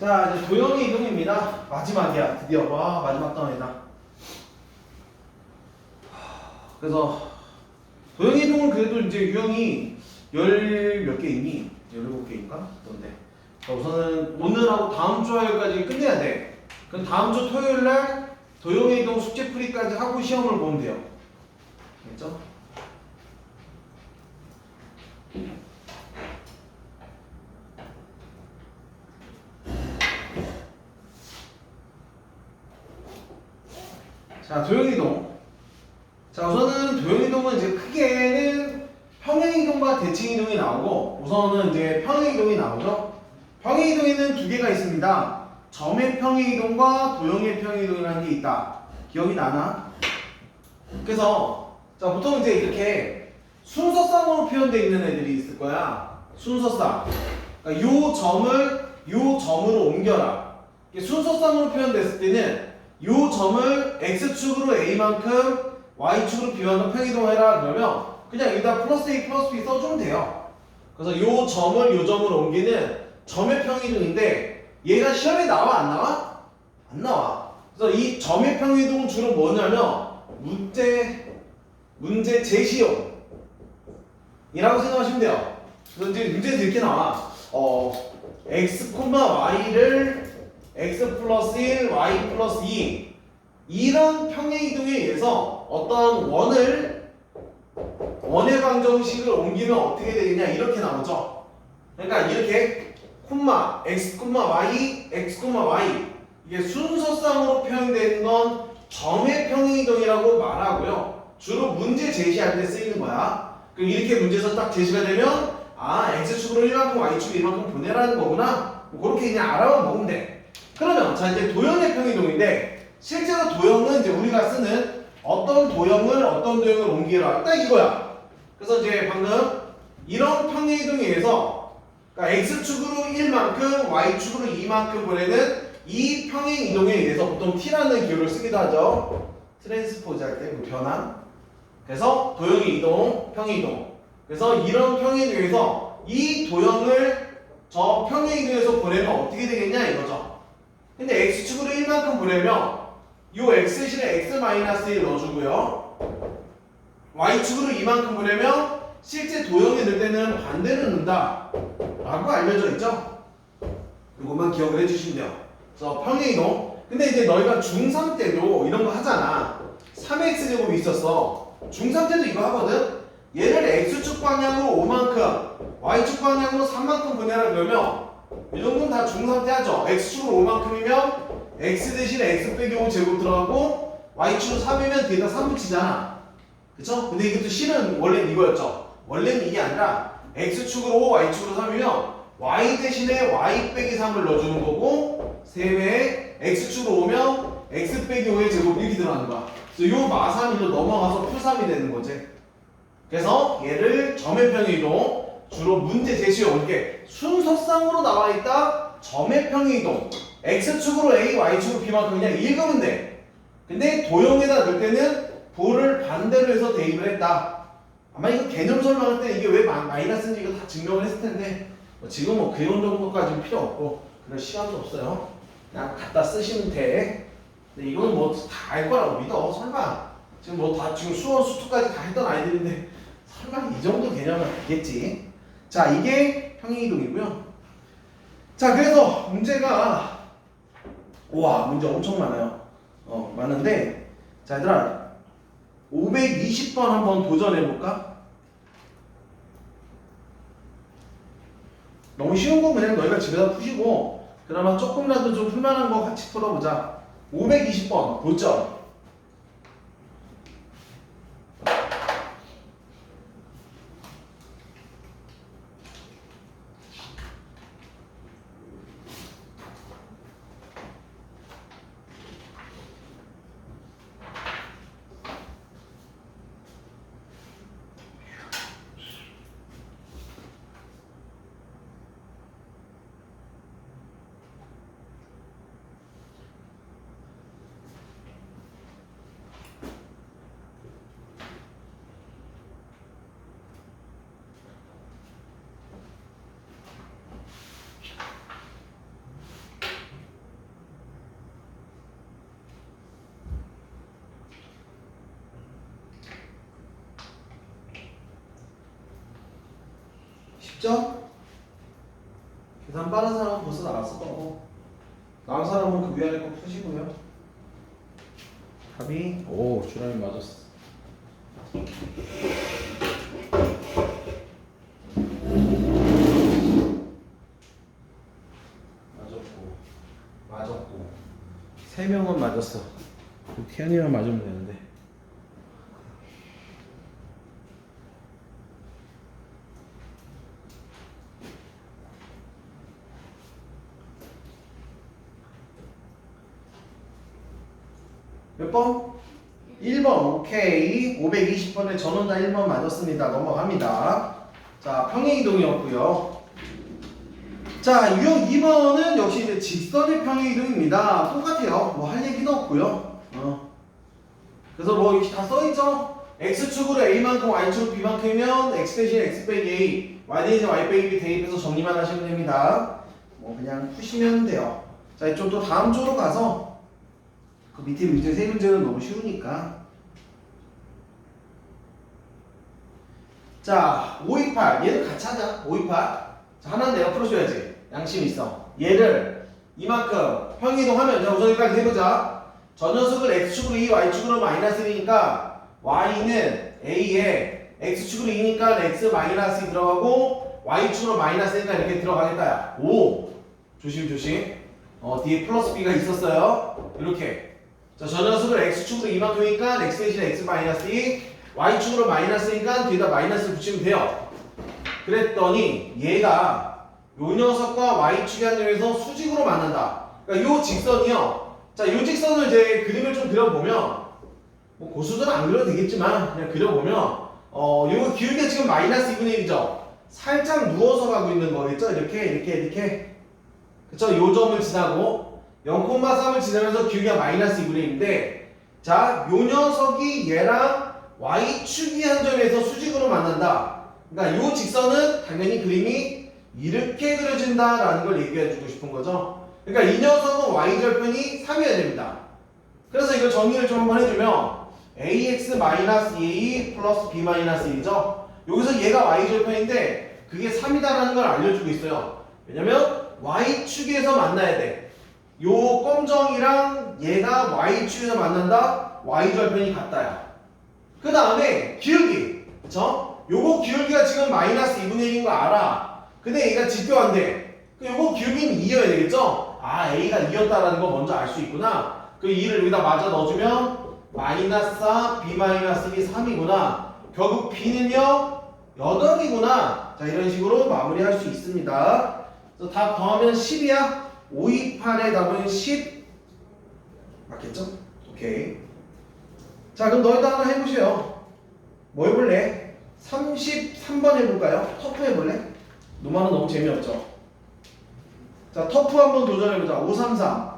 자, 이제 도형의 이동입니다. 마지막이야. 드디어. 와, 마지막 단원이다. 그래서 도형의 이동은 그래도 이제 유형이 열 몇 개 있니? 17개인가? 그런데 우선은 오늘하고 다음 주 화요일까지 끝내야 돼. 그럼 다음 주 토요일 날 도형의 이동 숙제 풀이까지 하고 시험을 보면 돼요. 알겠죠? 자, 도형이동. 자, 우선은 도형이동은 이제 크게는 평행이동과 대칭이동이 나오고, 우선은 이제 평행이동이 나오죠. 평행이동에는 두 개가 있습니다. 점의 평행이동과 도형의 평행이동이라는 게 있다. 기억이 나나? 그래서 자, 보통 이제 이렇게 순서쌍으로 표현되어 있는 애들이 있을 거야. 순서쌍. 그러니까 요 점으로 옮겨라. 이게 순서쌍으로 표현됐을 때는 요 점을 x축으로 a만큼 y축으로 b만큼 평이동해라 그러면 그냥 여기다 플러스 a 플러스 b 써주면 돼요. 그래서 요 점을 요 점으로 옮기는 점의 평이동인데 얘가 시험에 나와 안 나와? 안 나와. 그래서 이 점의 평이동은 주로 뭐냐면 문제 제시용 이라고 생각하시면 돼요. 그래서 이제 문제에서 이렇게 나와. x, y를 x 플러스 1, y 플러스 2 이런 평행이동에 의해서 어떤 원의 방정식을 옮기면 어떻게 되겠냐 이렇게 나오죠. 그러니까 이렇게 콤마 x, y, x, y 이게 순서쌍으로 표현되는 건 점의 평행이동이라고 말하고요. 주로 문제 제시할 때 쓰이는 거야. 그럼 이렇게 문제에서 딱 제시가 되면 x축으로 1만큼 y축으로 2만큼 보내라는 거구나. 뭐 그렇게 그냥 알아만 먹으면 돼. 그러면 자 이제 도형의 평이동인데 실제로 도형은 이제 우리가 쓰는 어떤 도형을 옮기라 딱 이거야. 그래서 이제 방금 이런 평행이동에 의해서 그러니까 x축으로 1만큼 y축으로 2만큼 보내는 이 평행이동에 의해서 보통 t라는 기호를 쓰기도 하죠. 트랜스포즈 할 때 변환. 그래서 도형의 이동, 평행이동. 그래서 이런 평행이동에서 이 도형을 저 평행이동에서 보내면 어떻게 되겠냐 이거죠. 근데 x축으로 1만큼 보내면 요 x 대신에 x-1 넣어주고요. y축으로 2만큼 보내면 실제 도형에 넣을 때는 반대로 넣는다 라고 알려져 있죠. 이것만 기억을 해주시면 돼요. 그래서 평행이동. 근데 이제 너희가 중3 때도 이런 거 하잖아. 3x제곱이 있었어. 중3 때도 이거 하거든. 얘를 x축 방향으로 5만큼 y축 방향으로 3만큼 보내라 그러면 이 정도는 다 중3 때 하죠. x축으로 5만큼이면 x 대신에 x 빼기 5 제곱 들어가고 y축으로 3이면 뒤에다 3 붙이잖아. 그쵸? 근데 이것도 실은 원래는 이거였죠. 원래는 이게 아니라 x축으로 5, y축으로 3이면 y 대신에 y 빼기 3을 넣어주는 거고 3배에 x축으로 오면 x 빼기 5의 제곱 이렇게 들어가는 거야. 그래서 요 마3이로 넘어가서 풀3이 되는 거지. 그래서 얘를 점의 평이동 주로 문제 제시에 올게 순서쌍으로 나와 있다. 점의 평이동 x축으로 a, y축으로 b만큼 그냥 읽으면 돼. 근데 도형에다 넣을 때는 부호를 반대로 해서 대입을 했다. 아마 이거 개념 설명할 때 이게 왜 마이너스인지 이거 다 증명을 했을 텐데 지금 뭐 그런 정도까지는 필요 없고 그럴 시간도 없어요. 그냥 갖다 쓰시면 돼. 근데 이거는 뭐 다 알 거라고 믿어. 설마 지금 뭐 다 지금 수원 수투까지 다 했던 아이들인데 설마 이 정도 개념은 알겠지. 자, 이게 평행이동이고요. 자, 그래서 문제가 우와 문제 엄청 많아요. 많은데 자 얘들아 520번 한번 도전해볼까? 너무 쉬운 거 그냥 너희가 집에다 푸시고 그나마 조금이라도 좀 풀만한 거 같이 풀어보자. 520번 도전. 쉽죠? 계산 빠른 사람은 벌써 나갔을 거고 나온 사람은 그 위안에 꼭 푸시고요. 답이 오 주람이 맞았어. 맞았고 3명은 맞았어. 태연이만 맞으면 되는데. 몇 번? 1번. 오케이. 520번에 전원 다 1번 맞았습니다. 넘어갑니다. 자, 평행이동이었고요. 자, 유형 2번은 역시 이제 직선의 평행이동입니다. 똑같아요. 뭐 할 얘기도 없고요. 그래서 뭐 이렇게 다 써있죠? x축으로 a만큼 y축으로 b만큼이면 x 대신 x 빼기 a, y 대신 y 빼기 b 대입해서 정리만 하시면 됩니다. 뭐 그냥 푸시면 돼요. 자, 이쪽 또 다음 쪽으로 가서 그 밑에 세 문제는 너무 쉬우니까. 자, 528 얘를 같이 하자. 528 자, 하나는 내가 풀어줘야지. 양심 있어. 얘를 이만큼 평행이동하면 자, 우선 여기까지 해보자. 저 녀석을 x축으로 2, y축으로 마이너스 1이니까 y는 a에 x축으로 2니까 x 마이너스 2 들어가고 y축으로 마이너스 1이니까 이렇게 들어가겠다. 오! 조심. 뒤에 플러스 b가 있었어요. 이렇게. 자, 저 녀석을 x축으로 이만큼이니까 x 대신 x 마이너스 2, y축으로 마이너스 2니까 뒤에다 마이너스를 붙이면 돼요. 그랬더니 얘가 요 녀석과 y축의 한 점에서 수직으로 만난다. 그러니까 요 직선이요. 자, 요 직선을 이제 그림을 좀 그려보면 뭐 고수들은 안 그려도 되겠지만 그냥 그려보면 요거 기울기가 지금 마이너스 2분의 1이죠. 살짝 누워서 가고 있는 거겠죠. 이렇게 그쵸? 요 점을 지나고 0,3을 지나면서 기울기가 마이너스 2분의 1인데 자, 요 녀석이 얘랑 y축이 한 점에서 수직으로 만난다. 그러니까 요 직선은 당연히 그림이 이렇게 그려진다라는 걸 얘기해주고 싶은 거죠. 그러니까 이 녀석은 y절편이 3이어야 됩니다. 그래서 이걸 정리를 좀 한번 해주면 ax-2a 플러스 b-1이죠. 여기서 얘가 y절편인데 그게 3이다라는 걸 알려주고 있어요. 왜냐면 y축에서 만나야 돼. 요 검정이랑 얘가 y축에서 만난다. y절편이 같다야. 그 다음에 기울기. 그쵸? 요거 기울기가 지금 마이너스 2분의 1인 거 알아. 근데 얘가 직교한데 요거 기울기는 2여야 되겠죠? 아, a가 2였다라는 거 먼저 알 수 있구나. 그 2를 여기다 맞아 넣어주면 마이너스 4, b 마이너스 2, 3이구나. 결국 b는요 8이구나. 자, 이런 식으로 마무리할 수 있습니다. 그래서 답 더하면 10이야. 528의 답은 10 맞겠죠? 오케이. 자, 그럼 너희도 하나 해보세요. 뭐 해볼래? 33번 해볼까요? 터프 해볼래? 노마는 너무 재미없죠? 자, 터프 한번 도전해보자. 533.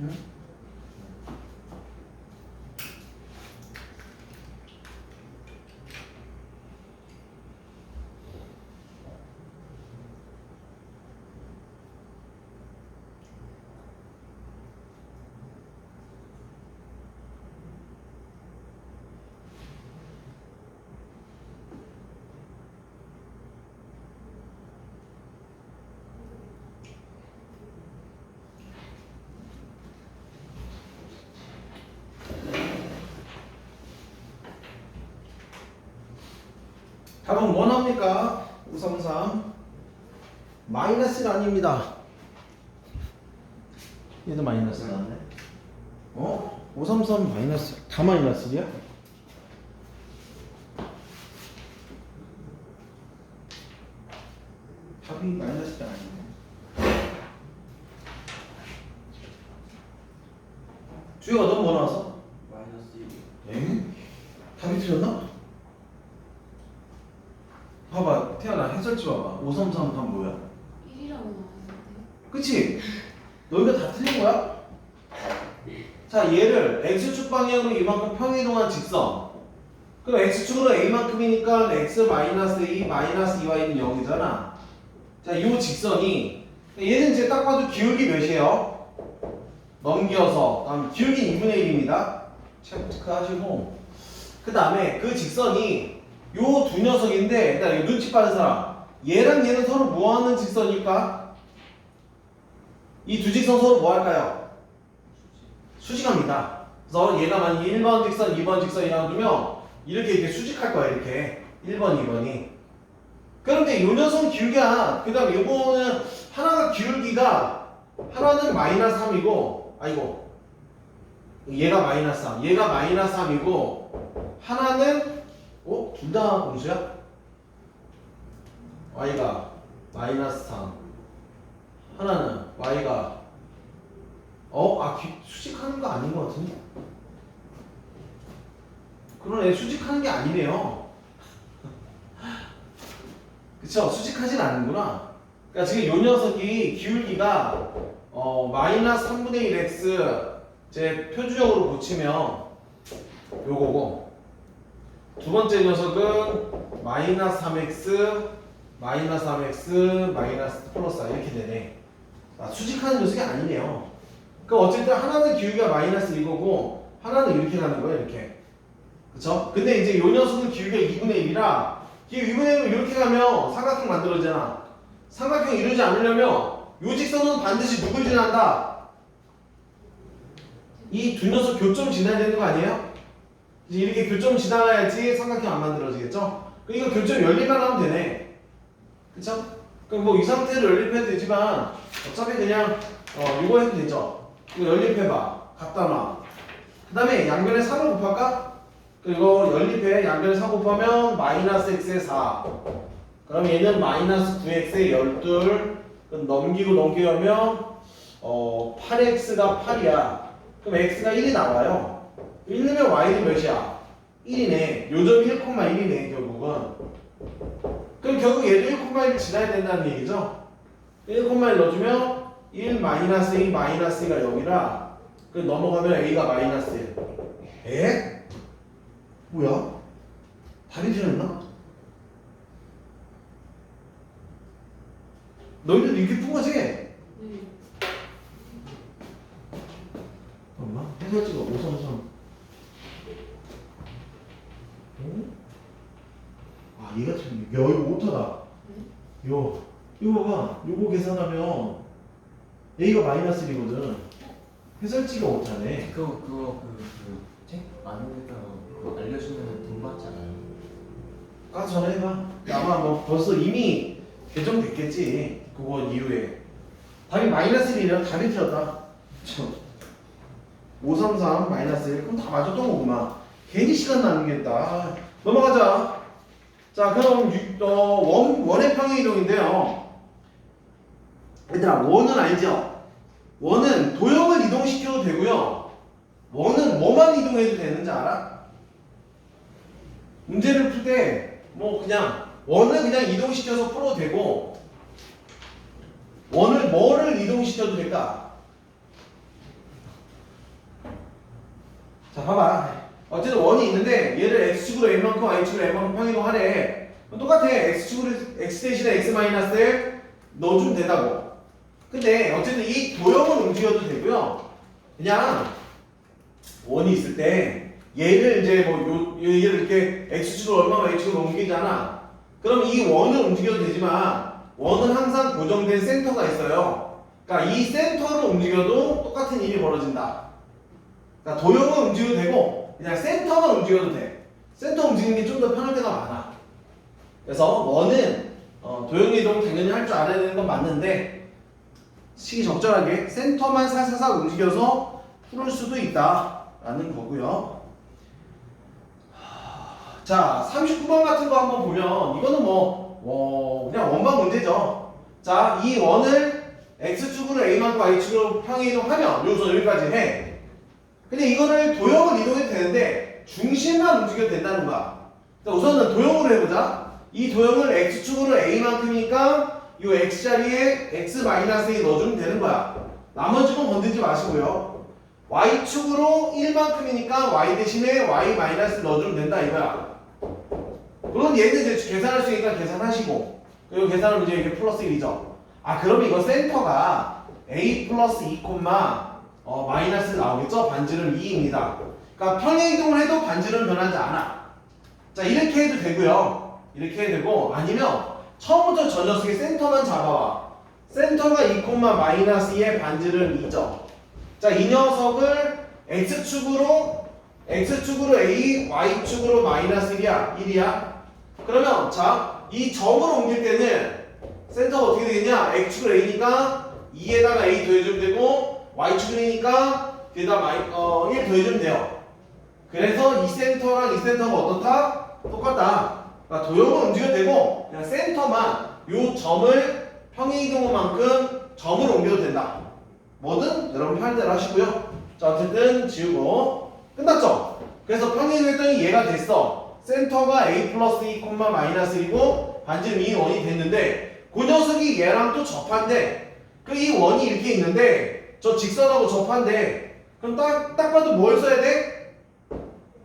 응? 답은 뭐 나옵니까? 533 마이너스가 아닙니다. 얘도 마이너스 나왔네. 533 마이너스 다 마이너스야? 답이 마이너스가 아니네. 주혁아 넌 뭐 나왔어? 마이너스 1. 엥? 답이 틀렸나? 봐봐 태연아 해설지 봐봐. 533 답 뭐야? 1이라고 나왔는데. 그치? 너희가 다 틀린 거야? 자 얘를 x축 방향으로 이만큼 평이동한 직선. 그럼 x축으로 a만큼이니까 x 마이너스 2 마이너스 2y는 0이잖아. 자 이 직선이 얘는 이제 딱 봐도 기울기 몇이에요? 넘겨서 다음 기울기 2분의 1입니다. 체크하시고 그 다음에 그 직선이 요 두 녀석인데 일단 이거 눈치 빠른 사람 얘랑 얘는 서로 뭐 하는 직선일까? 이 두 직선 서로 뭐 할까요? 수직합니다. 그래서 얘가 만약에 1번 직선, 2번 직선이라고 두면 이렇게 수직할 거야. 이렇게 1번, 2번이. 그런데 요 녀석은 기울기야. 그 다음에 요거는 하나가 기울기가 하나는 마이너스 3이고 아이고 얘가 마이너스 3 얘가 마이너스 3이고 하나는 둘 다 공수야? y가 마이너스 3 하나는 y가 수직하는 거 아닌 것 같은데? 그러네 수직하는 게 아니네요. 그쵸? 수직하진 않는구나. 그러니까 지금 요 녀석이 기울기가 마이너스 3분의 1x 제 표준형으로 고치면 요거고 두 번째 녀석은 마이너스 3x 마이너스 3x 마이너스 플러스 4 이렇게 되네. 수직하는 녀석이 아니네요. 그럼 어쨌든 하나는 기울기가 마이너스 1거고 하나는 이렇게 가는 거예요. 이렇게. 그쵸? 근데 이제 요 녀석은 기울기가 2분의 1이라 기울기 2분의 1로 이렇게 가면 삼각형 만들어지잖아. 삼각형 이루지 않으려면 요 직선은 반드시 누굴 지난다? 이 두 녀석 교점 지나야 되는 거 아니에요? 이제 이렇게 교점 지나가야지 삼각형 안 만들어지겠죠? 그럼 이거 교점 연립만 하면 되네. 그쵸? 그럼 뭐 이 상태로 연립해도 되지만 어차피 그냥 이거 해도 되죠? 이거 연립해봐. 갖다 놔. 그 다음에 양변에 3을 곱할까? 그리고 연립해. 양변에 4 곱하면 마이너스 x에 4. 그럼 얘는 마이너스 9x에 12. 그럼 넘기고 하면 8x가 8이야. 그럼 x가 1이 나와요. 1 넣으면 y는 몇이야? 1이네. 요점 1,1이네 결국은. 그럼 결국 얘도 1,1을 지나야 된다는 얘기죠? 1,1 넣어주면 1 마이너스 2 마이너스 2가 0이라 그 넘어가면 a가 마이너스 1. 에? 뭐야? 답이 틀렸나? 너희들 이렇게 푼 거지? 네. 엄마? 해설지가 533. 얘가 참, 야, 이거 못하다. 이거 봐봐. 요거 계산하면 A가 마이너스 1이거든. 해설지가 못하네. 책 안에다가 그거 알려주면 돈 받지 않아요? 가서 전화해봐. 아마 뭐 벌써 이미 개정됐겠지. 그거 이후에. 답이 마이너스 1이면 답이 틀렸다. 533 마이너스 1. 그럼 다 맞았던 거구만. 괜히 시간 낭비했다. 넘어가자. 자, 그럼 원의 평행이동인데요. 얘들아, 원은 알죠? 원은 도형을 이동시켜도 되고요. 원은 뭐만 이동해도 되는지 알아? 문제를 풀 때 뭐 그냥 원을 그냥 이동시켜서 풀어도 되고 원을 뭐를 이동시켜도 될까? 자, 봐봐. 어쨌든 원이 있는데 얘를 x축으로 n만큼 y축으로 n만큼 평이동하래. 똑같아. x축으로 x 대신에 x 마이너스 1 넣어주면 된다고. 근데 어쨌든 이 도형은 움직여도 되고요. 그냥 원이 있을 때 얘를 이제 얘를 이렇게 x축으로 얼마 y축으로 옮기잖아. 그럼 이 원은 움직여도 되지만 원은 항상 고정된 센터가 있어요. 그러니까 이 센터를 움직여도 똑같은 일이 벌어진다. 그러니까 도형은 움직여도 되고 그냥 센터만 움직여도 돼. 센터 움직이는 게 좀 더 편할 때가 많아. 그래서 원은 도형 이동 당연히 할 줄 알아야 되는 건 맞는데 시기 적절하게 센터만 살살살 움직여서 풀을 수도 있다라는 거고요. 자, 39번 같은 거 한번 보면 이거는 그냥 원방 문제죠. 자, 이 원을 x축으로 a만큼 y축으로 평행 이동하면 여기서 여기까지 해. 근데 이거를 도형을 이동해도 되는데 중심만 움직여도 된다는 거야. 자, 우선은 도형으로 해보자. 이 도형을 x축으로 a만큼이니까 이 x자리에 x-a 넣어주면 되는 거야. 나머지 건 건들지 마시고요. y축으로 1만큼이니까 y 대신에 y- 넣어주면 된다 이거야. 물론 얘는 이제 계산할 수 있으니까 계산하시고, 그리고 계산하면 이제 이게 플러스 1이죠. 아, 그럼 이거 센터가 a 플러스 2, 마이너스 나오겠죠? 반지름 2입니다. 그러니까 평행 이동을 해도 반지름 변하지 않아. 자, 이렇게 해도 되고요. 이렇게 해도 되고, 아니면 처음부터 저 녀석의 센터만 잡아와. 센터가 2, -2의 반지름 2죠. 자, 이 녀석을 x축으로 a, y축으로 마이너스 1이야. 그러면 자, 이 점을 옮길 때는 센터가 어떻게 되겠냐? x축을 a니까 2에다가 a 더해주면 되고 y축이니까 뒤에다 1 더해주면 돼요. 그래서 이 센터랑 이 센터가 어떻다? 똑같다. 그러니까 도형은 움직여도 되고 그냥 센터만 요 점을 평행 이동한 만큼 점을 옮겨도 된다. 뭐든 여러분 편대로 하시고요. 자, 어쨌든 지우고 끝났죠? 그래서 평행 이동했더니 얘가 됐어. 센터가 a 플러스 2, -1이고 반지름 2인 원이 됐는데 그 녀석이 얘랑 또 접한대. 그 이 원이 이렇게 있는데 저 직선하고 접한대. 그럼 딱 봐도 뭘 써야 돼?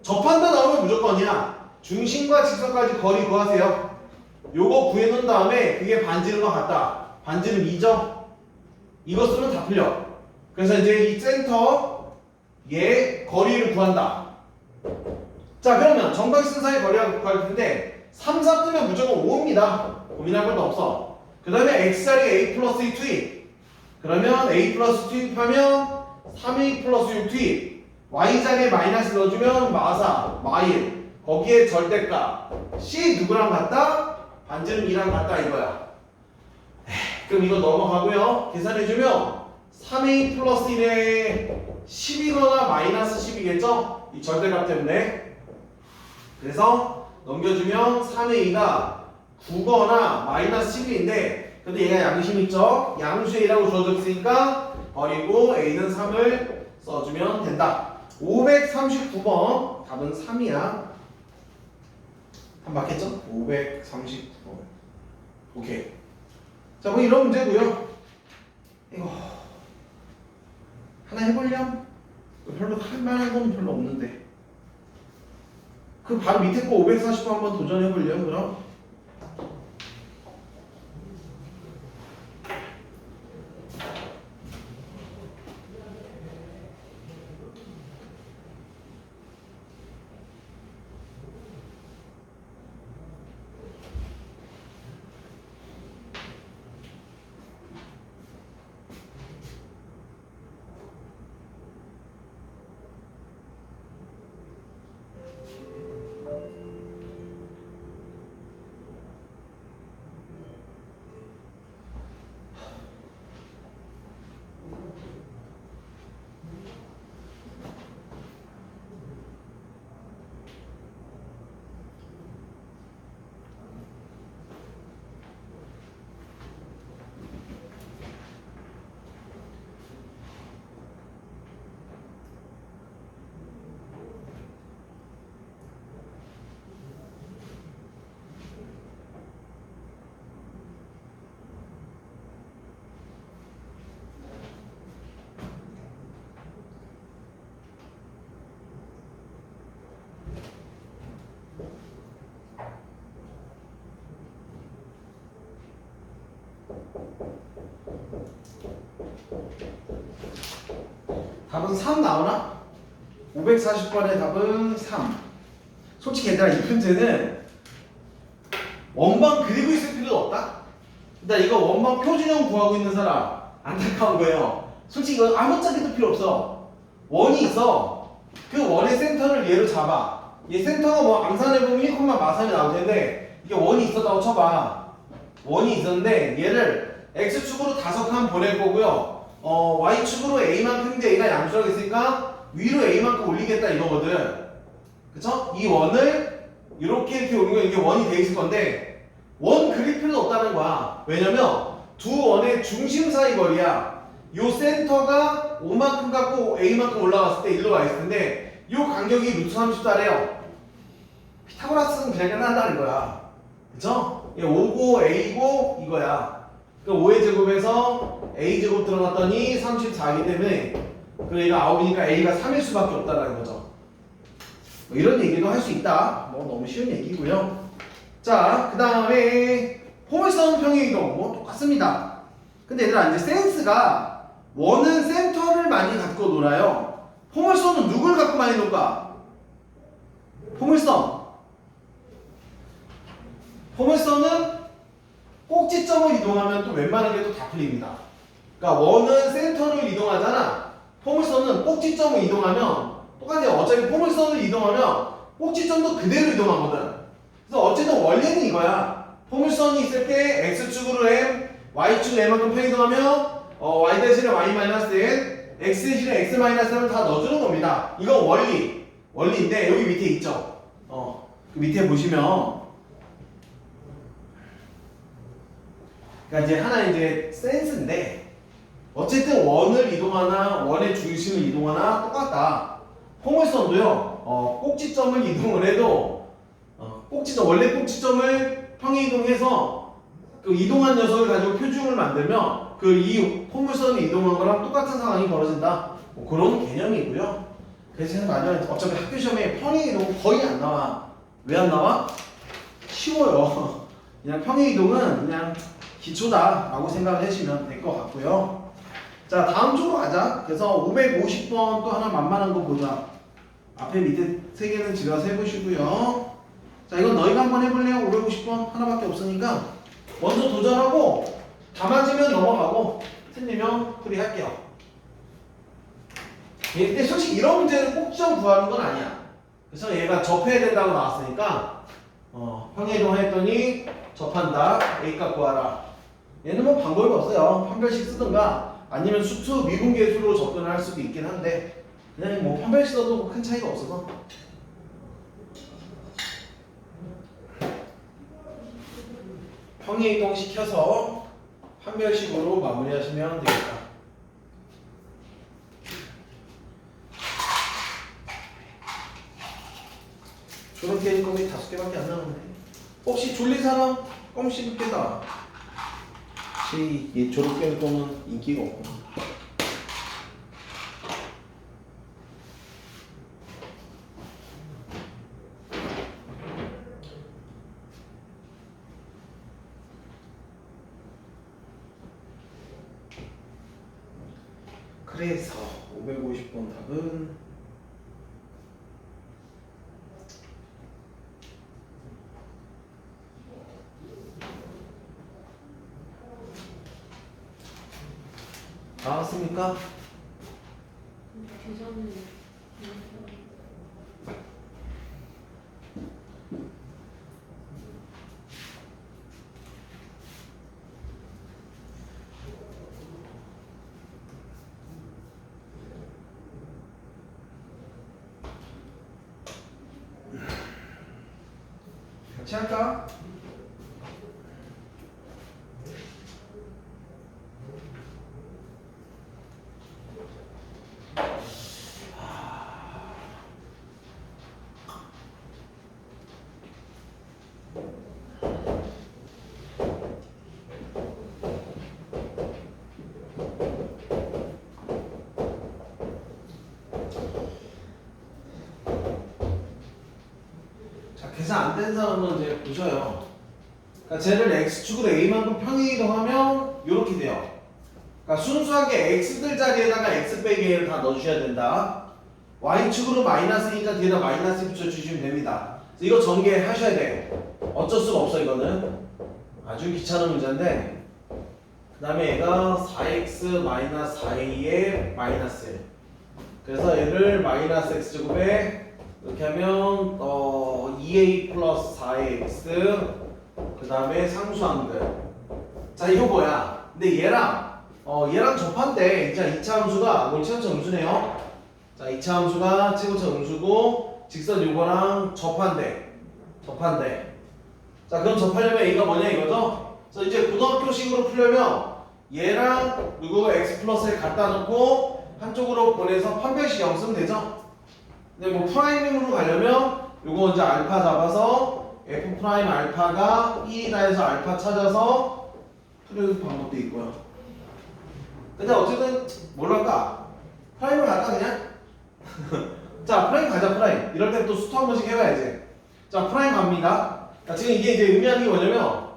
접한다 나오면 무조건이야. 중심과 직선까지 거리 구하세요. 요거 구해놓은 다음에 그게 반지름과 같다. 반지름 2죠? 이거 쓰면 다 풀려. 그래서 이제 이 센터 얘 거리를 구한다. 자, 그러면 정각선사의 거리가 구할 텐데 3, 4 뜨면 무조건 5입니다. 고민할 것도 없어. 그 다음에 x자리에 a 플러스 2 투입. 그러면 a 플러스 투입하면 3a 플러스 6 투입. y자리에 마이너스 넣어주면 마일. 거기에 절대값. c 누구랑 같다? 반지름 2랑 같다 이거야. 그럼 이거 넘어가고요. 계산해주면 3a 플러스 1에 10이거나 마이너스 10이겠죠? 이 절대값 때문에. 그래서 넘겨주면 3a가 9거나 마이너스 11인데 근데 얘가 양심 있죠? 양수 a라고 주어져 있으니까 버리고 a는 3을 써주면 된다. 539번 답은 3이야. 한 맞겠죠? 539번. 오케이. 자, 뭐 이런 문제고요. 이거 하나 해보렴? 별로 할 만한 건 별로 없는데. 그 바로 밑에 거 540번 한번 도전해보렴 그럼? 답은 3 나오나? 540번의 답은 3. 솔직히 얘들아 이 문제는 원방 그리고 있을 필요도 없다. 일단 이거 원방 표준형 구하고 있는 사람 안타까운 거예요. 솔직히 이거 아무짝에도 필요 없어. 원이 있어. 그 원의 센터를 얘로 잡아. 얘 센터가 뭐 암산해보면 1, 마삼이 나올 텐데 이게 원이 있었다고 쳐봐. 원이 있었는데 얘를 x축으로 5칸 보낼 거고요. y축으로 a만큼 이제 a가 양수라고 했으니까 위로 a만큼 올리겠다 이거거든. 그쵸? 이 원을 이렇게 올리면 이게 원이 돼 있을 건데 원 그릴 필요는 없다는 거야. 왜냐면 두 원의 중심 사이 거리야. 요 센터가 5만큼 갖고 a만큼 올라갔을 때 일로 와 있을 텐데 요 간격이 루트 30도래요. 피타고라스는 그냥 끝난다는 거야. 그쵸? 5고 a고 이거야. 그 5의 제곱에서 a제곱 들어갔더니 34이기 때문에 그러니까 9이니까 a가 3일 수밖에 없다는 거죠. 뭐 이런 얘기도 할 수 있다. 뭐 너무 쉬운 얘기고요. 자, 그 다음에 포물선 평행이동 뭐 똑같습니다. 근데 얘들아 이제 센스가 원은 센터를 많이 갖고 놀아요. 포물선은 누굴 갖고 많이 놀까? 포물선은 꼭지점을 이동하면 또 웬만한 게 또 다 풀립니다. 그러니까 원은 센터를 이동하잖아. 포물선은 꼭지점을 이동하면 똑같아요. 어차피 포물선을 이동하면 꼭지점도 그대로 이동하거든. 그래서 어쨌든 원리는 이거야. 포물선이 있을 때 x축으로 m, y축 m만큼 편이동하면 y 대신에 y 마이너스 n, x 대신에 x 마이너스 n을 다 넣어주는 겁니다. 이건 원리인데 여기 밑에 있죠. 그 밑에 보시면 그러니까 이제 하나 이제 센스인데 어쨌든 원을 이동하나 원의 중심을 이동하나 똑같다. 포물선도요. 꼭지점을 이동을 해도 원래 꼭지점을 평행이동해서 그 이동한 녀석을 가지고 표준을 만들면 그 이 포물선이 이동한 거랑 똑같은 상황이 벌어진다. 뭐 그런 개념이고요. 그래서 생각하면 어차피 학교 시험에 평행이동 거의 안 나와. 왜 안 나와? 쉬워요. 그냥 평행이동은 그냥 기초다라고 생각을 하시면 될 것 같고요. 자, 다음 쪽으로 가자. 그래서 550번 또 하나 만만한 거 보자. 앞에 밑에 세 개는 집에서 해보시고요. 자, 이건 너희가 한번 해볼래요? 550번 하나밖에 없으니까 먼저 도전하고 다 맞으면 넘어가고 틀리면 풀이할게요. 근데 솔직히 이런 문제는 꼭지점 구하는 건 아니야. 그래서 얘가 접해야 된다고 나왔으니까 평행이동 했더니 접한다. A값 구하라. 얘는 뭐 방법이 없어요. 판별식 쓰든가 아니면 수투 미분계수로 접근을 할 수도 있긴 한데 그냥 뭐 판별식 써도 큰 차이가 없어서 평행이동 시켜서 판별식으로 마무리하시면 되겠다. 저렇게 껌이 5개밖에 안 나오네. 혹시 졸린 사람 껌 씹겠다. 이 저렇게 껌은 인기가 없고. 그래서 550번 답은 나왔습니까? 계산은 같이 할까? 계산 안 된 사람은 이제 보셔요. 그러니까 쟤를 x축으로 a만큼 평행이동하면 이렇게 돼요. 그러니까 순수하게 x들 자리에다가 x 빼기 a를 다 넣어주셔야 된다. y축으로 마이너스니까 뒤에다 마이너스 붙여주시면 됩니다. 이거 전개하셔야 돼요. 어쩔 수가 없어 이거는. 아주 귀찮은 문제인데 그 다음에 얘가 4x 마이너스 4a의 마이너스 1. 그래서 얘를 마이너스 x제곱에 이렇게 하면 2a 플러스 4x 그 다음에 상수항들. 자 이거 뭐야? 근데 얘랑 접한대. 자 2차 함수가 뭘 최고차 음수네요. 자 2차 함수가 최고차 음수고 직선 요거랑 접한대. 자 그럼 접하려면 A가 뭐냐 이거죠? 그래서 이제 고등학교식으로 풀려면 얘랑 누구 x 플러스에 갖다 놓고 한쪽으로 보내서 판별식 0 쓰면 되죠? 근데 뭐 프라임으로 가려면 요거 이제 알파 잡아서 f 프라임 알파가 1이다 해서 알파 찾아서 풀는 방법도 있고요. 근데 어쨌든 뭘로 할까? 프라임을 갈까 그냥? 자 프라임 가자 프라임. 이럴 때 또 수트 한 번씩 해봐야지. 자 프라임 갑니다. 자 지금 이게 이제 의미하는 게 뭐냐면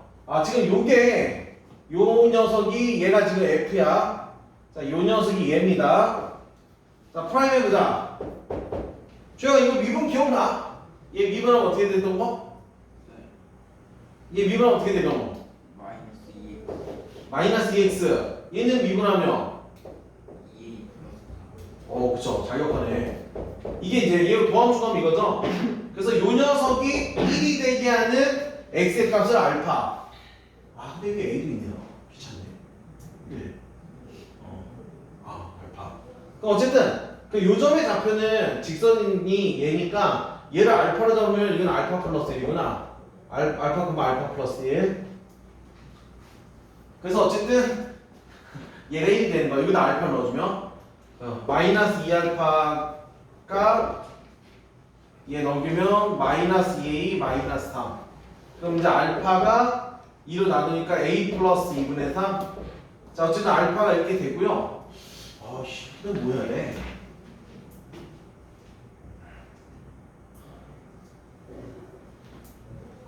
지금 요게 요 녀석이 얘가 지금 f야. 자 요 녀석이 얘입니다. 자 프라임 해보자. 주영아 이거 미분 기억나? 얘 미분하면 어떻게 됐던 거? 얘 미분하면 어떻게 되던 거? 마이너스 2x. 얘는 미분하면 그쵸 자격하네. 이게 이제 얘 도함수감 이거죠? 그래서 요 녀석이 1이 되게 하는 x의 값을 알파. 근데 여기 a도 있네요. 귀찮네. 1. 알파. 그럼 어쨌든 그 요점의 좌표는 직선이 얘니까 얘를 알파로 잡으면 이건 알파 플러스 1이구나. 알파 그럼 알파 플러스 1. 그래서 어쨌든 얘가 1이 되는 거야. 여기다 알파 넣어주면 마이너스 2알파가 얘 넘기면 마이너스 2a 마이너스 3. 그럼 이제 알파가 2로 나누니까 a 플러스 2분의 3. 자 어쨌든 알파가 이렇게 되고요. 이거 뭐야 얘.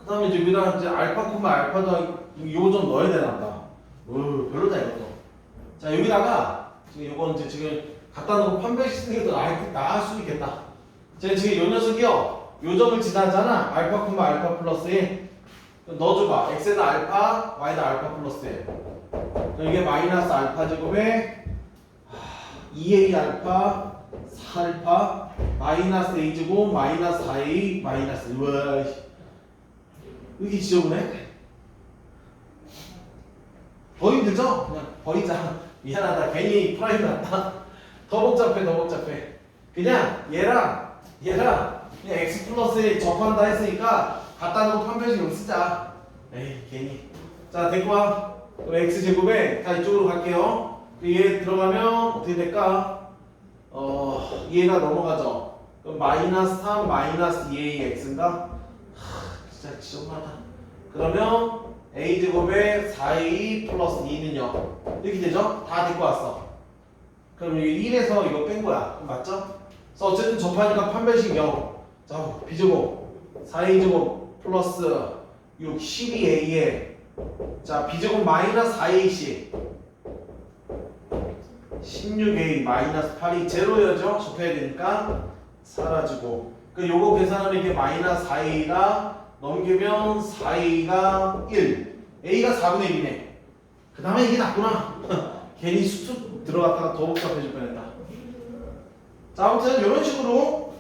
그 다음에 이제 여기다 이제 알파 콤마 알파도 요점 넣어야 되나 보다. 별로다 이것도. 자 여기다가 지금 요건 이제 지금 갖다 놓고 판별식 쓰는 게 더 나을 수 있겠다. 제가 지금 요 녀석이요 요점을 지나잖아. 알파 콤마 알파 플러스 1 넣어줘봐. x에다 알파 y에다 알파 플러스 1. 그럼 이게 마이너스 알파 제곱에 2a 알파 4알파 마이너스 a 제곱 마이너스 4a 마이너스 우와 이게 지저분해? 더 힘들죠? 그냥 버리자. 미안하다. 괜히 프라임 났다. 더 복잡해. 그냥 얘랑 그냥 x 플러스에 접한다 했으니까 갖다 놓고 판별식으로 쓰자. 에이 괜히. 자 됐고 그럼 x 제곱에 다 이쪽으로 갈게요. 얘 들어가면 어떻게 될까? 얘가 넘어가죠. 그럼 마이너스 3 마이너스 2ax인가? 진짜 지저분하다. 그러면 a제곱에 4a 플러스 2는요 이렇게 되죠? 다 데리고 왔어. 그럼 여기 1에서 이거 뺀 거야. 그럼 맞죠? 그래서 어쨌든 접하니까 판별식 0. 자 b제곱 4a제곱 플러스 6 12a에 자 b제곱 마이너스 4ac 16a 마이너스 8이 제로여죠? 접해야 되니까 사라지고 그 요거 계산하면 이게 마이너스 4a가 넘기면 4a가 1 a가 4분의 1이네. 그 다음에 이게 낫구나. 괜히 수트 들어갔다가 더 복잡해질 뻔했다. 자 아무튼 이런 식으로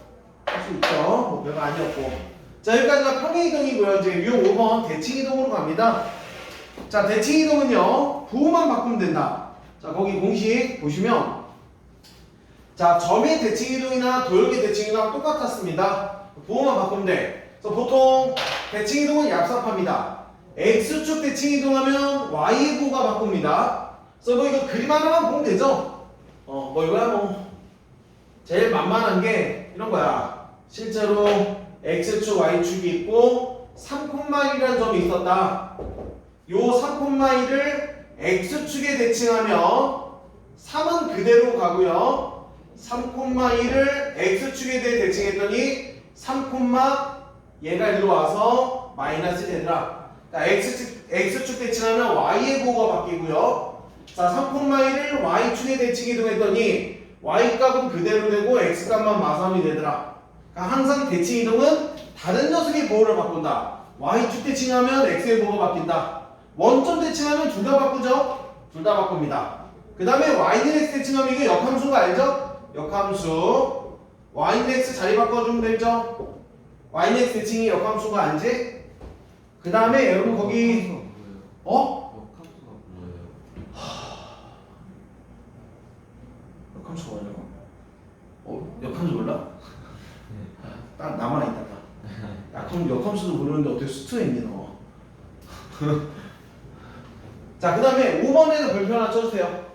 할 수 있죠. 뭐 별거 아니었고. 자 여기까지가 평행이동이고요. 이제 유 5번 대칭이동으로 갑니다. 자 대칭이동은요 부호만 바꾸면 된다. 자 거기 공식 보시면 자 점의 대칭이동이나 도형의 대칭이동이랑 똑같았습니다. 부호만 바꾸면 돼. 그래서 보통 대칭이동은 얍삽합니다. x축 대칭이동하면 y의 부호가 바꿉니다. 그래서 뭐 이거 그림 하나만 보면 되죠. 뭐 이거야 뭐 제일 만만한 게 이런 거야. 실제로 x축 y축이 있고 3,1이라는 점이 있었다. 요 3,1을 x축에 대칭하면 3은 그대로 가고요. 3,1을 x축에 대해 대칭했더니 3, 얘가 일로 와서 마이너스 되더라. 그러니까 x축 대칭하면 y의 부호가 바뀌고요. 자, 3,1을 y축에 대칭 이동했더니 y값은 그대로 되고 x값만 마삼이 되더라. 그러니까 항상 대칭 이동은 다른 녀석의 부호를 바꾼다. y축 대칭하면 x의 부호가 바뀐다. 원점 대칭하면 둘 다 바꾸죠? 둘 다 바꿉니다. 그 다음에 y는 x 대칭하면 이거 역함수인 거 알죠? 역함수 y는 x 자리 바꿔주면 되죠? y는 x 대칭이 역함수가 아니지? 그 다음에 여러분 거기 역함수가 뭐예요? 어? 역함수가 뭐예요? 역함수 뭐냐고? 역함수 몰라? 딱 나만 있다가 역함수도 모르는데 어떻게 수트에 있니 너? 자, 그 다음에 5번에서 별표 하나 쳐주세요.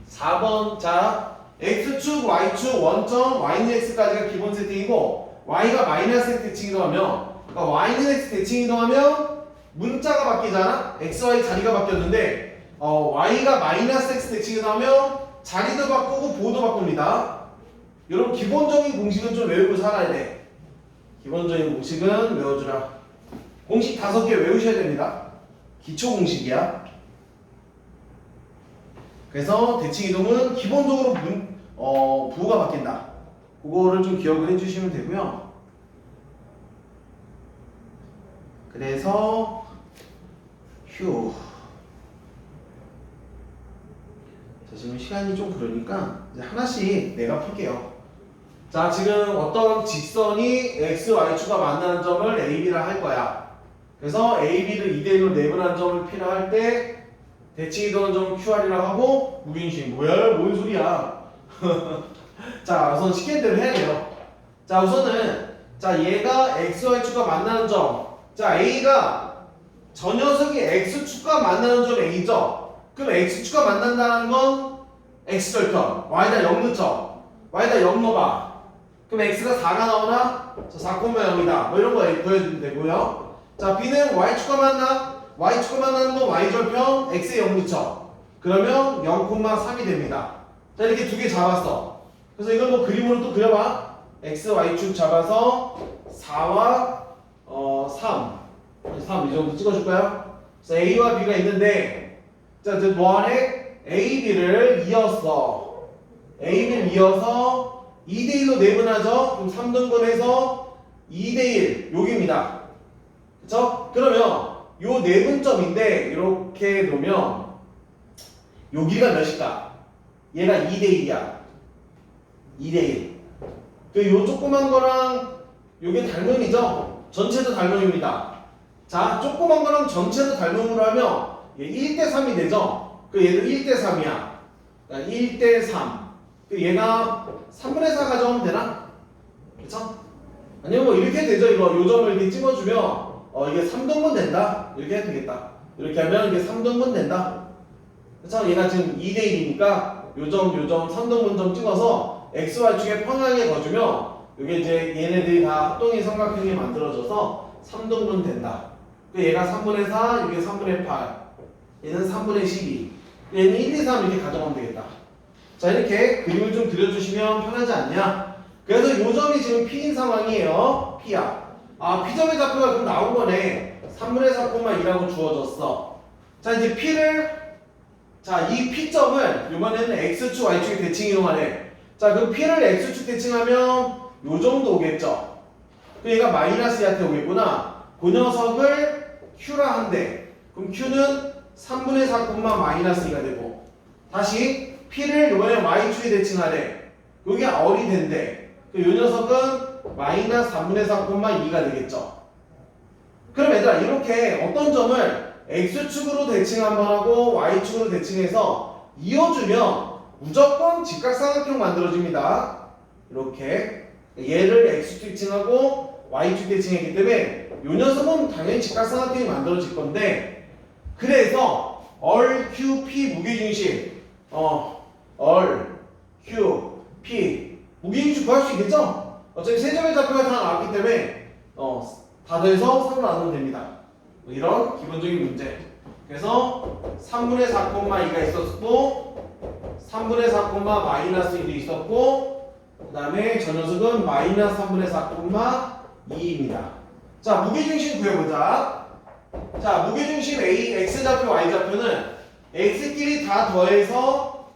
4번. 자, x축, y축, 원점, y는 x까지가 기본 세팅이고 y가 마이너스 x 대칭 이동하면, 그러니까 y는 x 대칭 이동하면 문자가 바뀌잖아? xy 자리가 바뀌었는데 y가 마이너스 x 대칭 이동하면 자리도 바꾸고 보도 바꿉니다. 여러분 기본적인 공식은 좀 외우고 살아야 돼. 기본적인 공식은 외워주라. 공식 5개 외우셔야 됩니다. 기초 공식이야. 그래서 대칭 이동은 기본적으로 부호가 바뀐다. 그거를 좀 기억을 해주시면 되고요. 그래서 휴. 자, 지금 시간이 좀 그러니까 이제 하나씩 내가 풀게요. 자, 지금 어떤 직선이 x, y축과 만나는 점을 AB라 할 거야. 그래서 AB를 2대1로 내분한 점을 P라 할 때 대칭 이동한 점 QR이라고 하고 무게중심 뭐야? 뭔 소리야? 자, 우선 시키는 대로 해야 돼요. 자, 우선은 자 얘가 x, y축과 만나는 점. 자, A가 저 녀석이 x축과 만나는 점 A죠. 그럼 x축과 만난다는 건 x절편, y다 0 넣죠. y다 0 넣어봐. 그럼 x가 4가 나오나? 자, 4,0이다. 뭐 이런 거 보여주면 되고요. 자, b는 y축과 만나? y축과 만나는 건 y절편, x에 0 넣죠. 그러면 0,3이 됩니다. 자, 이렇게 두 개 잡았어. 그래서 이걸 뭐 그림으로 또 그려봐. x, y축 잡아서 4와 3 이 정도 찍어줄까요? 그래서 a와 b가 있는데, 자, 이제 뭐하래? a, b를 이었어. a, b를 이어서 2대1로 내분하죠? 그럼 3등분해서 2대1 여기입니다. 그쵸? 그러면 요 내분점인데 이렇게 놓으면 여기가 몇일까? 얘가 2대1이야. 2대1. 요 조그만 거랑 요게 닮음이죠? 전체도 닮음입니다. 자, 조그만 거랑 전체도 닮음으로 하면 얘 1대3이 되죠? 그 얘도 1대3이야. 그러니까 1대3. 그 얘가 3분의 4 가져오면 되나? 그쵸? 아니면 뭐 이렇게 되죠. 이거 요 점을 이렇게 찍어주면 이게 3등분 된다. 이렇게 해도 되겠다. 이렇게 하면 이게 3등분 된다. 그쵸? 얘가 지금 2대1이니까 요점 3등분 점 찍어서 XY축의 평행에 거주면 이게 이제 얘네들이 다 합동의 삼각형이 만들어져서 3등분 된다. 그 얘가 3분의 4, 이게 3분의 8, 얘는 3분의 12, 얘는 1, 2, 3 이렇게 가져가면 되겠다. 자, 이렇게 그림을 좀 그려주시면 편하지 않냐? 그래서 요 점이 지금 P인 상황이에요. P야. 아, P점의 좌표가 그럼 나온 거네. 3분의 4,2라고 주어졌어. 자, 이제 P를, 자, 이 P점을 이번에는 X축, Y축의 대칭 이동하네. 자, 그럼 P를 X축 대칭하면 요 정도 오겠죠? 그 얘가 마이너스한테 오겠구나. 그 녀석을 Q라 한대. 그럼 Q는 3분의 4,-2가 되고, 다시 P를 이번에 Y축에 대칭하래. 여기 R이 된대. 요 녀석은 마이너스 3분의 4,2가 되겠죠. 그럼 얘들아, 이렇게 어떤 점을 X축으로 대칭 한번 하고 Y축으로 대칭해서 이어주면 무조건 직각삼각형 만들어집니다. 이렇게 얘를 X축 대칭하고 Y축 대칭했기 때문에 요 녀석은 당연히 직각삼각형이 만들어질 건데, 그래서 얼, Q, P 무게중심 얼, Q, P 무게중심 구할 수 있겠죠? 어차피 세 점의 좌표가 다 나왔기 때문에 다 더해서 3을 나누면 됩니다. 뭐 이런 기본적인 문제. 그래서 3분의 4,2가 있었고 3분의 4,-1이 있었고, 그 다음에 저 녀석은 마이너스 3분의 4,2입니다. 자, 무게중심 구해보자. 자, 무게중심 A, X좌표, Y좌표는 X끼리 다 더해서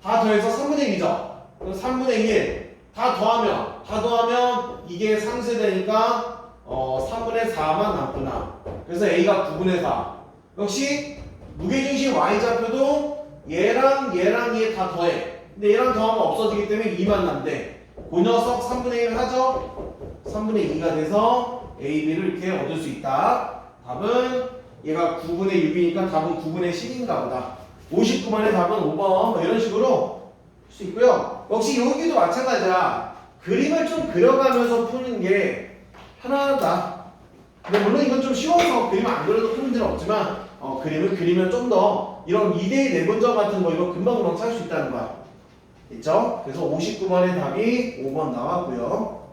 3분의 1이죠. 그럼 3분의 1 다 더하면 이게 상쇄되니까 3분의 4만 남구나. 그래서 A가 9분의 4. 역시 무게중심 Y좌표도 얘랑 얘 다 더해. 근데 얘랑 더하면 없어지기 때문에 2만 남대. 그 녀석 3분의 1 하죠? 3분의 2가 돼서 A, B를 이렇게 얻을 수 있다. 답은 얘가 9분의 6이니까 답은 9분의 10인가 보다. 59번의 답은 5번 뭐 이런 식으로 할 수 있고요. 역시 여기도 마찬가지야. 그림을 좀 그려가면서 푸는 게 편하다. 근데 물론 이건 좀 쉬워서 그림 안 그려도 푸는 데는 없지만 그림을 그리면 좀 더 이런 2대2 내분점 같은 거 이거 금방금방 찾을 수 있다는 거야. 있죠? 그래서 59번의 답이 5번 나왔고요.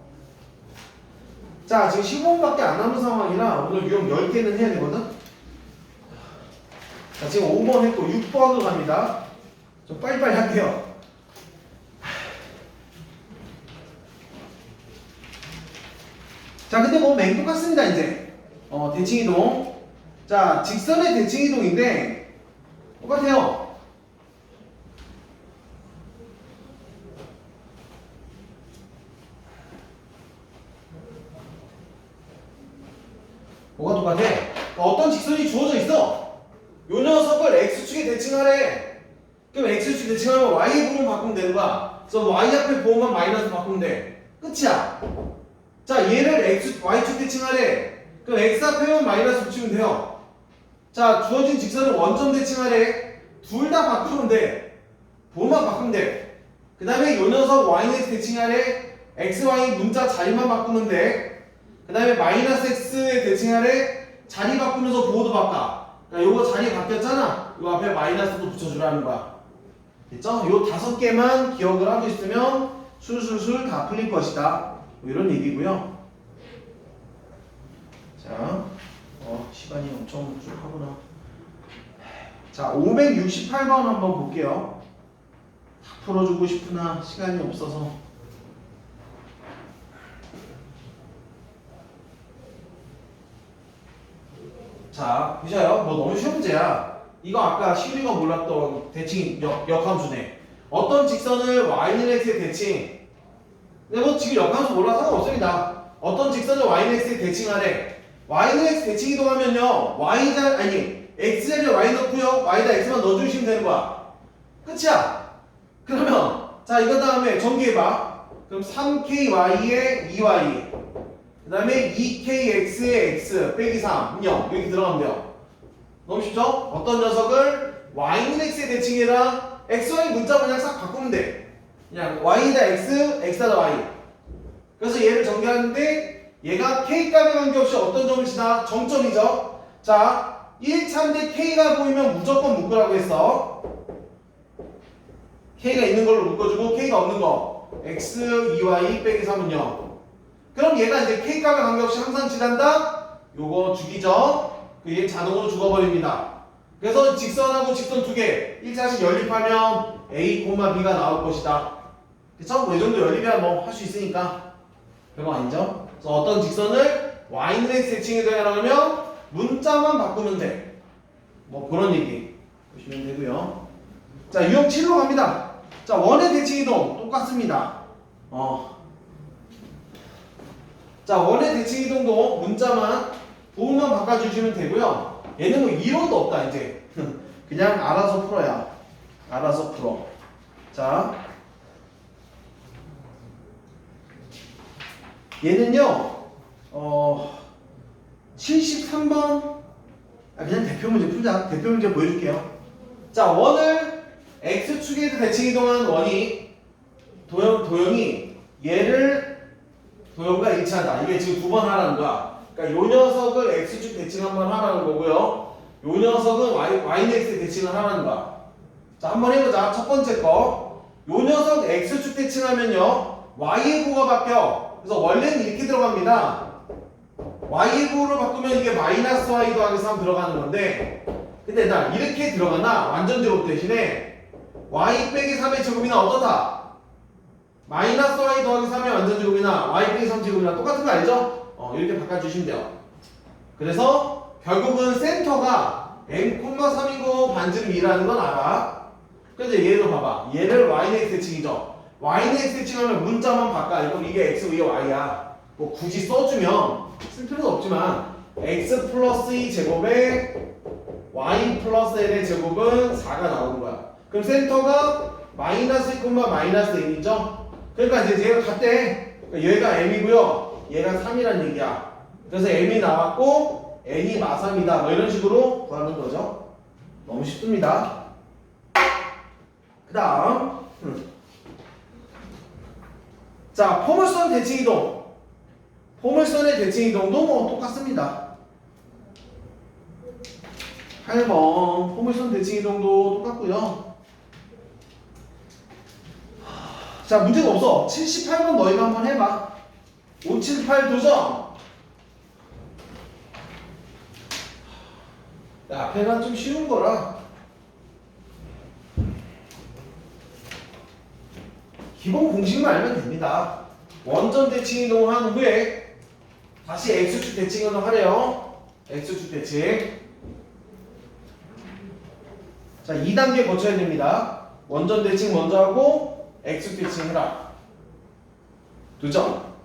자, 지금 15분밖에 안 남은 상황이라 오늘 유형 10개는 해야 되거든? 자, 지금 5번 했고 6번으로 갑니다. 좀 빨리빨리 할게요. 자, 근데 뭐 똑같습니다, 이제. 대칭이동. 자, 직선의 대칭이동인데, 똑같아요. 뭐가 똑같아? 어떤 직선이 주어져 있어. 요 녀석을 x축에 대칭하래. 그럼 x축 대칭하면 y의 부분 바꾸면 되는 거야. 그래서 y 앞에 부호만 마이너스 바꾸면 돼. 끝이야. 자, 얘를 y축 대칭하래. 그럼 x 앞에만 마이너스 붙이면 돼요. 자, 주어진 직선을 원점 대칭하래. 둘 다 바꾸면 돼. 부호만 바꾸면 돼. 그 다음에 요 녀석 y는 대칭하래. xy 문자 자리만 바꾸면 돼. 그 다음에 마이너스 x에 대칭하래. 자리 바꾸면서 부호도 바꿔. 그러니까 요거 자리 바뀌었잖아. 요 앞에 마이너스도 붙여주라는 거야. 됐죠? 요 5개만 기억을 하고 있으면 술술술 다 풀릴 것이다. 뭐 이런 얘기고요. 자, 시간이 엄청 쭉 하구나. 자, 568번 한번 볼게요. 다 풀어주고 싶으나 시간이 없어서. 자, 보셔요. 뭐 너무 쉬운 문제야. 이거 아까 시우리가 몰랐던 대칭 역함수네. 어떤 직선을 y는 x에 대칭. 근데 뭐 지금 역함수 몰라 상관없습니다. 어떤 직선을 y는 x에 대칭하래. y는 x 대칭 이동하면요. x 자리에 y 넣고요. y에다 x만 넣어주시면 되는 거야. 끝이야. 그러면 자, 이거 다음에 전개해봐. 그럼 3ky에 2y 그 다음에 2kx에 x 빼기 3 0 여기 들어가면 돼요. 너무 쉽죠? 어떤 녀석을 y는 x에 대칭해라. xy 문자 그냥 싹 바꾸면 돼. 그냥 y다 x, x다 y. 그래서 얘를 전개하는데 얘가 k값에 관계없이 어떤 점을 지나? 정점이죠. 자, 1차인데 k가 보이면 무조건 묶으라고 했어. k가 있는 걸로 묶어주고 k가 없는 거 x, 2y 빼기 3은 0. 그럼 얘가 이제 k값에 관계없이 항상 지난다? 요거 죽이죠? 얘 자동으로 죽어버립니다. 그래서 직선하고 직선 2개 1차씩 연립하면 a, b가 나올 것이다. 그쵸? 뭐 이 정도 연립이야 뭐 할 수 있으니까 별거 아니죠? 그래서 어떤 직선을 y는 x 대칭해줘야 하면 문자만 바꾸면 돼. 뭐 그런 얘기 보시면 되고요. 자, 유형 7로 갑니다. 자, 원의 대칭이동 똑같습니다. 자, 원의 대칭이동도 문자만 부호만 바꿔주시면 되고요. 얘는 뭐 이론도 없다 이제. 그냥 알아서 풀어야. 알아서 풀어. 자, 얘는요 73번 그냥 대표 문제 풀자. 대표 문제 보여줄게요. 자, 원을 x축에 대칭이동한 원이 도형이 얘를 도형과 일치한다. 이게 지금 2번 하라는 거야. 그러니까 요 녀석을 x축 대칭 한번 하라는 거고요. 요 녀석은 y는 x 대칭을 하라는 거야. 자, 한번 해보자. 첫 번째 거. 요 녀석 x축 대칭하면요 y의 부호가 바뀌어. 그래서 원래는 이렇게 들어갑니다. y의 부호를 바꾸면 이게 마이너스 y 더하기 3 들어가는 건데, 근데 나 이렇게 들어가나 완전 제곱 대신에 y 빼기 3의 제곱이나 어떻다? 마이너스 y 더하기 3의 완전 제곱이나 y 빼기 3 제곱이나 똑같은 거 알죠? 이렇게 바꿔주시면 돼요. 그래서 결국은 센터가 m,3이고 반지름 2라는 건 알아. 그래서 얘를 봐봐. 얘를 y는 x 대칭이죠. y는 x 대칭하면 문자만 바꿔. 그럼 이게 x 위에 y야. 뭐 굳이 써주면 쓸 필요는 없지만 x 플러스 2 제곱에 y 플러스 l의 제곱은 4가 나오는 거야. 그럼 센터가 마이너스 1, 마이너스 m이죠. 그러니까 이제 얘가 같대. 그러니까 얘가 m이고요. 얘가 3이란 얘기야. 그래서 m이 나왔고 n이 마3이다 뭐 이런 식으로 구하는 거죠. 너무 쉽습니다. 그 다음 자 포물선 대칭 이동. 포물선의 대칭 이동도 뭐 똑같습니다. 8번 포물선 대칭 이동도 똑같고요. 자 문제가 없어. 78번 너희가 한번 해봐. 578 도전. 야, 앞에가 좀 쉬운 거라 기본 공식만 알면 됩니다. 원점 대칭 이동한 후에 다시 x축 대칭 이동 하래요. x축 대칭. 자 2단계 거쳐야 됩니다. 원점 대칭 먼저 하고 x축 대칭 해라. 2점.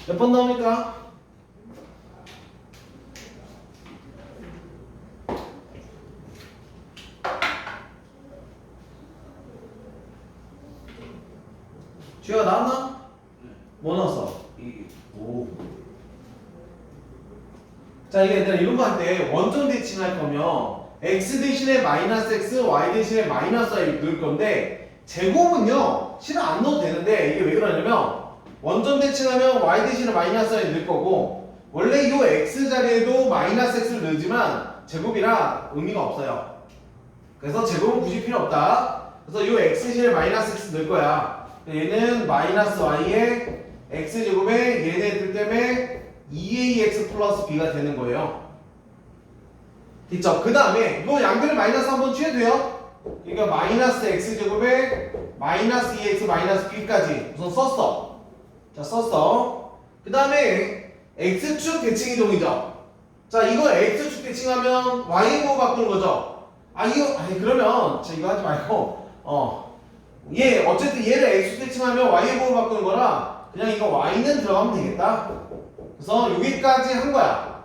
몇 번 나옵니까? 주희가 나왔나? 뭐 나왔어? 5. 자 이게 얘들아 이런 거 할 때 원점 대칭할 거면 x 대신에 마이너스 x, y 대신에 마이너스 y 넣을 건데 제곱은요 실은 안 넣어도 되는데 이게 왜 그러냐면 원점 대칭하면 y 대신에 마이너스 y 넣을 거고 원래 이 x 자리에도 마이너스 x를 넣지만 제곱이라 의미가 없어요. 그래서 제곱은 굳이 필요 없다. 그래서 이 x 대신에 마이너스 x 넣을 거야. 얘는 마이너스 y에 x제곱에 얘네들 때문에 2ax 플러스 b가 되는 거예요. 됐죠? 그 다음에 이거 양변을 마이너스 한번 취해도 돼요? 그러니까 마이너스 x제곱에 마이너스 2x 마이너스 b까지 우선 썼어. 자 썼어. 그 다음에 x축 대칭 이동이죠. 자 이거 x축 대칭하면 y로 바꾸는 거죠. 그러면 자 이거 하지 말고 얘 어쨌든 얘를 x축 대칭하면 y로 바꾸는 거라 그냥 이거 y는 들어가면 되겠다. 그래서 여기까지 한 거야.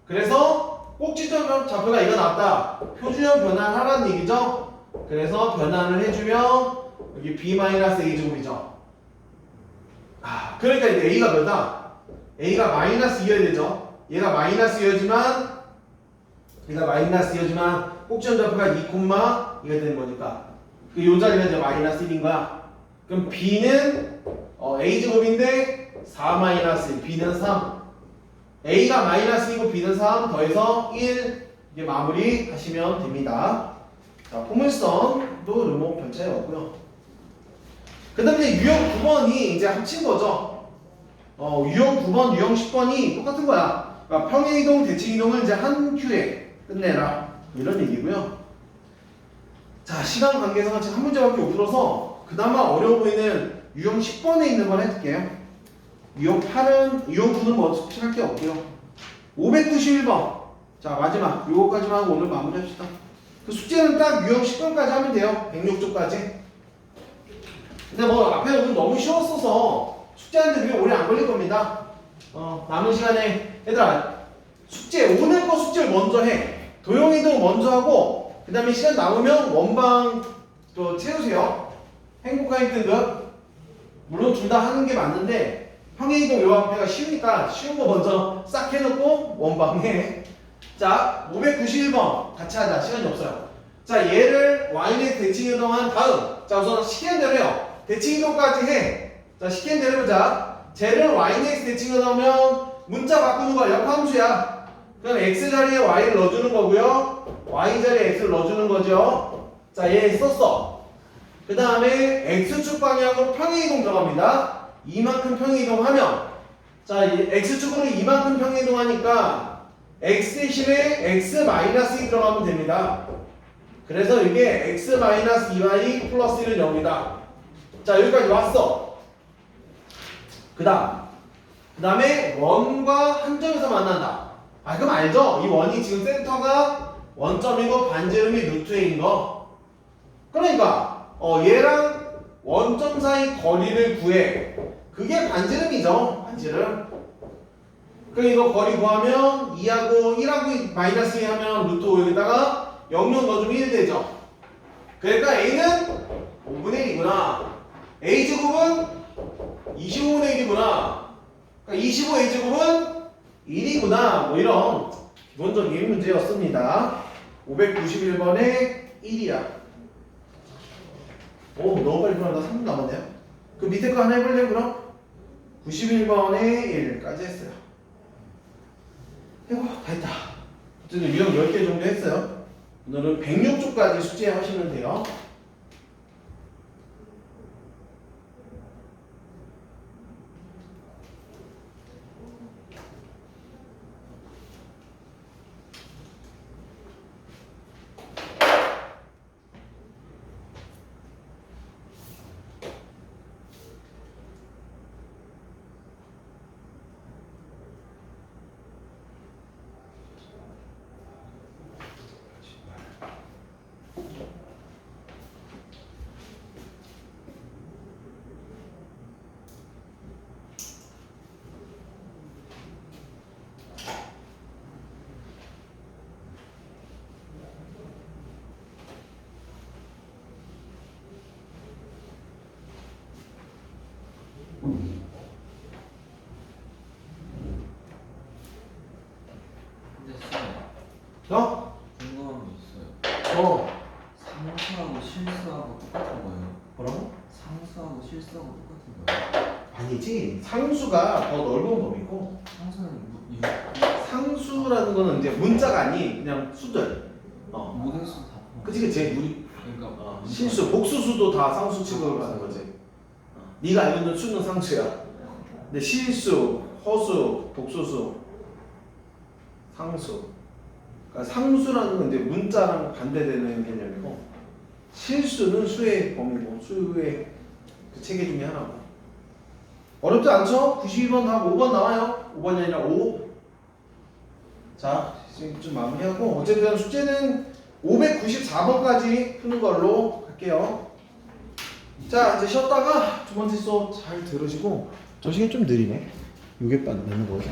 그래서 꼭지점 좌표가 이거 나왔다. 표준형 변환하라는 얘기죠. 그래서 변환을 해주면 여기 b-a제곱이죠. 그러니까 이제 a가 몇이다? a가 마이너스 2여야 되죠. 얘가 마이너스 2여지만 꼭지점 좌표가 2,2가 되는 거니까 요 자리가 이제 마이너스 1인 거야. 그럼 b는 a제곱인데 4-1, b는 3. a가 마이너스 2고 b는 3 더해서 1 이게 마무리 하시면 됩니다. 자, 포물선도 뭐 별 차이 없고요. 그 다음에 유형 9번이 이제 합친 거죠. 유형 9번, 유형 10번이 똑같은 거야. 그러니까 평행이동, 대칭이동을 이제 한 큐에 끝내라. 이런 얘기고요. 자, 시간 관계상 지금 한 문제밖에 못 풀어서 그나마 어려워 보이는 유형 10번에 있는 걸 해줄게요. 유형 9는 뭐 숙제할 게 없고요. 591번. 자, 마지막. 요거까지만 하고 오늘 마무리 합시다. 그 숙제는 딱 유형 10번까지 하면 돼요. 106쪽까지. 근데 뭐 앞에 오늘 너무 쉬웠어서 숙제하는데 오래 안 걸릴 겁니다. 남은 시간에 얘들아 오늘 거 숙제를 먼저 해. 도형이동 먼저 하고 그 다음에 시간 남으면 원방 또 채우세요. 행복한 등급 물론 둘 다 하는 게 맞는데 평행이동 요 앞에가 쉬우니까 쉬운 거 먼저 싹 해놓고 원방해. 자 591번 같이 하자. 시간이 없어요. 자 얘를 ynet 대칭 이동한 다음 자 우선 시키는 대로 해요. 대칭 이동까지 해. 자 시키는 대로 해보자. 쟤를 ynet 대칭 이동하면 문자 바꾸는 거 역함수야. 그럼 x 자리에 y를 넣어주는 거고요. y 자리에 x를 넣어주는 거죠. 자 얘 썼어. 그 그 다음에 x축 방향으로 평행이동 들어갑니다. 이만큼 평행이동하면 자, 이 x축으로 이만큼 평행이동하니까 x 대신에 x-2 들어가면 됩니다. 그래서 이게 x-2y 플러스 1은 0이다. 자, 여기까지 왔어. 그 다음에 원과 한 점에서 만난다. 아, 그럼 알죠? 이 원이 지금 센터가 원점이고 반지름이 루트 a인 거. 그러니까 얘랑 원점 사이 거리를 구해. 그게 반지름이죠. 반지름. 그럼 이거 거리 구하면 2하고 1하고 마이너스 2 하면 루트 5 여기다가 0 넣어주면 1 되죠. 그러니까 a는 5분의 1이구나. a제곱은 25분의 1이구나. 그러니까 25a제곱은 1이구나. 뭐 이런 기본적인 문제였습니다. 591번에 1이야. 오, 너무 빨리 풀었다. 3분 남았네요. 그 밑에 거 하나 해볼래요, 그럼? 91번에 1까지 했어요. 아이고, 다 했다. 어쨌든 유형 10개 정도 했어요. 오늘은 106쪽까지 숙제하시면 돼요. 근데 쌤, 어? 궁금한 게 있어요. 어. 상수하고 실수하고 똑같은 거예요? 뭐라고? 상수하고 실수하고 똑같은 거예요? 아니지. 상수가 더 넓은 범위고 상수는 상수라는 거는 이제 문자가 아닌 그냥 수들. 모든 수 다. 그치 그치. 우리 그러니까 실수, 복수수도 다 상수 취급을 하는 거지. 네가 알고 있는 수는 상수야. 근데 실수, 허수, 복수수, 상수. 그러니까 상수라는 건 이제 문자랑 반대되는 개념이고 실수는 수의 범위고 수의 그 체계 중에 하나고. 어렵지 않죠? 92번 다음 5번 나와요. 5번이 아니라 5. 자, 지금 좀 마무리하고 어쨌든 숙제는 594번까지 푸는 걸로 할게요. 자, 이제 쉬었다가 두 번째 수업 잘 들으시고 저 시간 좀 느리네. 6개 반 넣는 거죠.